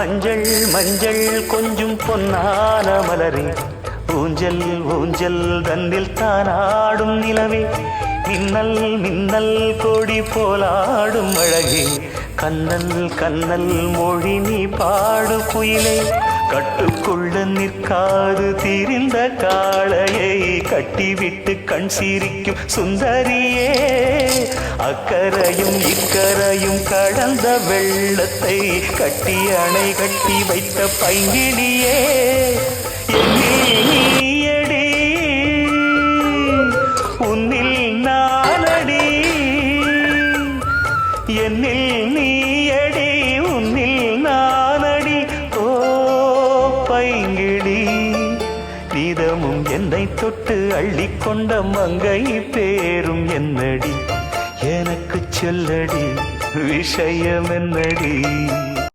மஞ்சள் மஞ்சள் கொஞ்சம் பொன்னான மலரே, ஊஞ்சல் ஊஞ்சல் தன்னில் தானாடும் நிலவே, மின்னல் மின்னல் கொடி போலாடும் அழகே, கண்ணல் கண்ணல் மொழி நீ பாடு குயிலே, கட்டுக்குள்ள நிற்காது தீரிந்த காளையை கட்டிவிட்டு கண் சிரிக்கும் சுந்தரியே, அக்கரையும் இக்கரையும் கடந்த வெள்ளத்தை கட்டி அணை கட்டி வைத்த பைங்கிளியே, என்னில் நீயடி உன்னில் நானடி, என்னில் நீயடி உன்னில் நானடி, ஓ பைங்கிளி நீதமும் என்னை தொட்டு அள்ளிக்கொண்ட மங்கை பேரும் என்னடி, எனக்கு சொல்லடி விஷயம் என்னடி.